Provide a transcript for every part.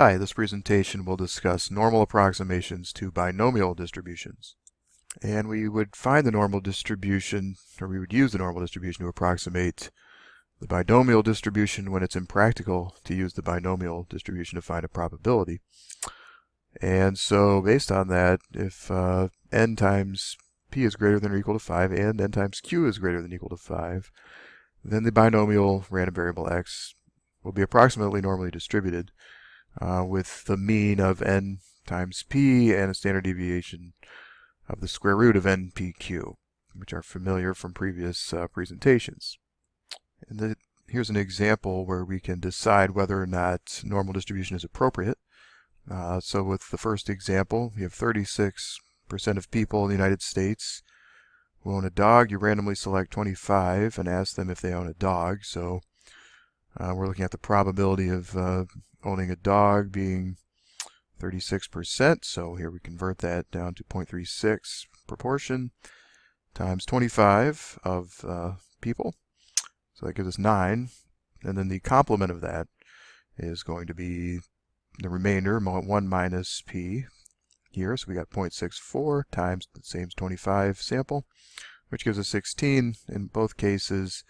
Hi, this presentation will discuss normal approximations to binomial distributions. And we would find the normal distribution, or we would use the normal distribution to approximate the binomial distribution when it's impractical to use the binomial distribution to find a probability. And so based on that, if n times p is greater than or equal to 5 and n times q is greater than or equal to 5, then the binomial random variable x will be approximately normally distributed with the mean of n times p and a standard deviation of the square root of npq, which are familiar from previous presentations. And here's an example where we can decide whether or not normal distribution is appropriate. So with the first example, you have 36% of people in the United States who own a dog. You randomly select 25 and ask them if they own a dog. So we're looking at the probability of owning a dog being 36%. So here we convert that down to 0.36 proportion times 25 of people. So that gives us 9. And then the complement of that is going to be the remainder, 1 minus p here. So we got 0.64 times the same as 25 sample, which gives us 16. In both cases,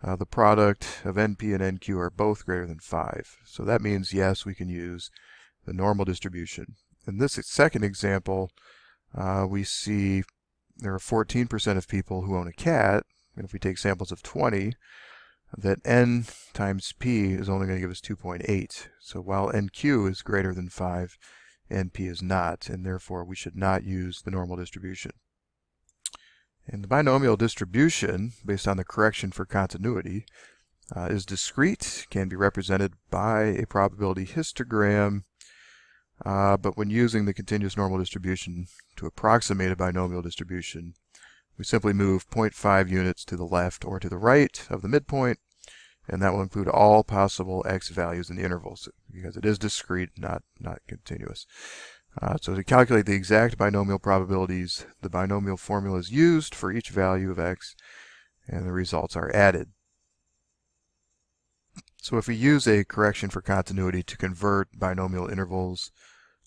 the product of NP and NQ are both greater than 5. So that means, yes, we can use the normal distribution. In this second example, we see there are 14% of people who own a cat. And if we take samples of 20, that n times p is only going to give us 2.8. So while NQ is greater than 5, NP is not, and therefore we should not use the normal distribution. And the binomial distribution, based on the correction for continuity, is discrete, can be represented by a probability histogram, but when using the continuous normal distribution to approximate a binomial distribution, we simply move 0.5 units to the left or to the right of the midpoint, and that will include all possible x values in the intervals, because it is discrete, not continuous. So to calculate the exact binomial probabilities, the binomial formula is used for each value of x, and the results are added. So if we use a correction for continuity to convert binomial intervals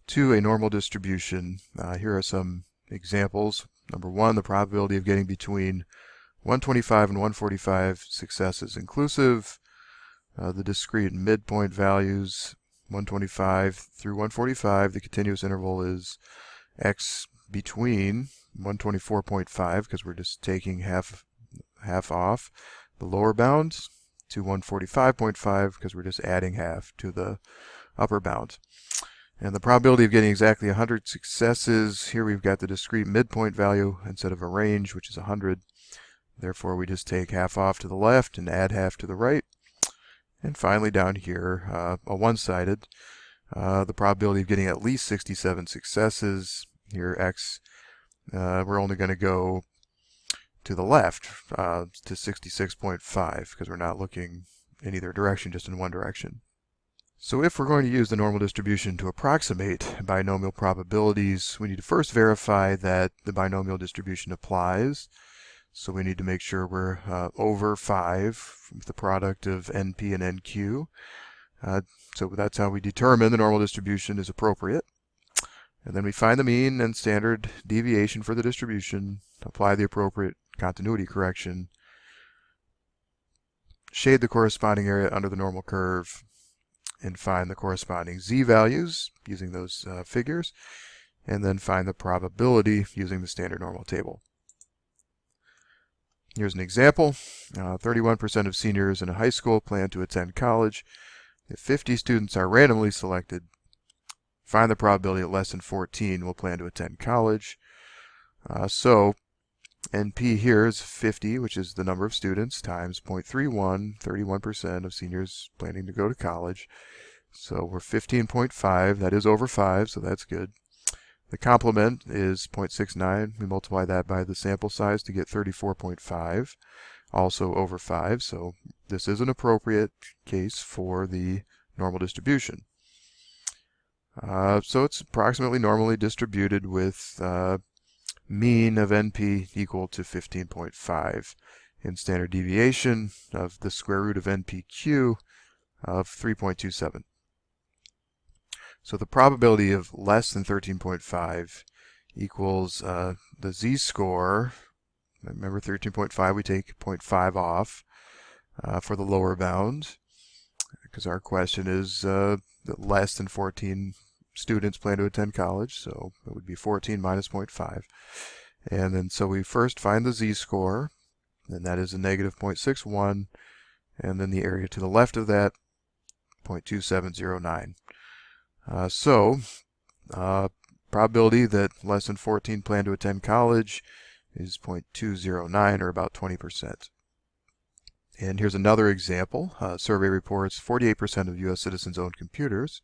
to a normal distribution, here are some examples. Number 1, the probability of getting between 125 and 145 successes inclusive. The discrete midpoint values, 125 through 145, the continuous interval is x between 124.5, because we're just taking half off the lower bound, to 145.5, because we're just adding half to the upper bound. And the probability of getting exactly 100 successes, here we've got the discrete midpoint value instead of a range, which is 100. Therefore, we just take half off to the left and add half to the right. And finally, down here, a one-sided, the probability of getting at least 67 successes, here x, we're only going to go to the left to 66.5, because we're not looking in either direction, just in one direction. So if we're going to use the normal distribution to approximate binomial probabilities, we need to first verify that the binomial distribution applies. So we need to make sure we're over 5 with the product of NP and NQ. So that's how we determine the normal distribution is appropriate. And then we find the mean and standard deviation for the distribution, apply the appropriate continuity correction, shade the corresponding area under the normal curve, and find the corresponding z-values using those figures, and then find the probability using the standard normal table. Here's an example. 31% of seniors in a high school plan to attend college. If 50 students are randomly selected, find the probability that less than 14 will plan to attend college. So NP here is 50, which is the number of students, times 0.31, 31% of seniors planning to go to college. So we're 15.5, that is over 5, so that's good. The complement is 0.69. We multiply that by the sample size to get 34.5, also over 5. So this is an appropriate case for the normal distribution. So it's approximately normally distributed with mean of NP equal to 15.5 and standard deviation of the square root of NPQ of 3.27. So the probability of less than 13.5 equals the z-score. Remember 13.5, we take 0.5 off for the lower bound, because our question is that less than 14 students plan to attend college, so it would be 14 minus 0.5. And then so we first find the z-score, and that is a negative 0.61, and then the area to the left of that, 0.2709. Probability that less than 14 plan to attend college is 0.209, or about 20%. And here's another example. Survey reports 48% of U.S. citizens own computers.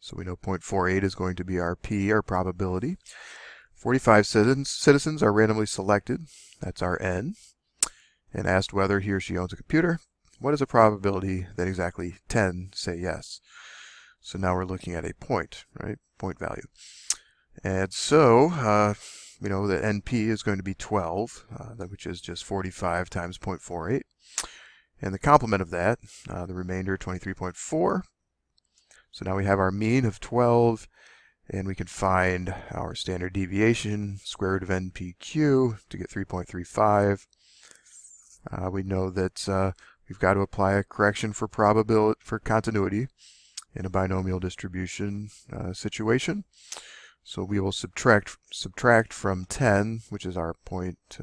So we know 0.48 is going to be our P, our probability. 45 citizens are randomly selected. That's our N. And asked whether he or she owns a computer. What is the probability that exactly 10 say yes? So now we're looking at a point, right? Point value. And so we know that NP is going to be 12, which is just 45 times 0.48. And the complement of that, the remainder, 23.4. So now we have our mean of 12, and we can find our standard deviation, square root of NPQ, to get 3.35. We know that we've got to apply a correction for probability, for continuity in a binomial distribution situation. So we will subtract from 10, which is our point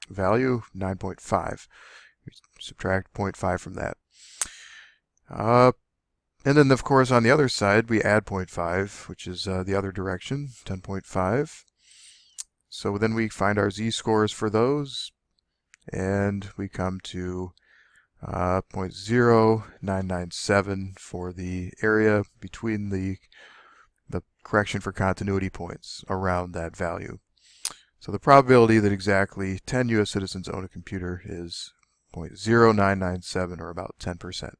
value, 9.5. We subtract 0.5 from that. And then, of course, on the other side, we add 0.5, which is the other direction, 10.5. So then we find our z-scores for those, and we come to 0.0997 for the area between the correction for continuity points around that value. So the probability that exactly 10 U.S. citizens own a computer is 0.0997, or about 10%.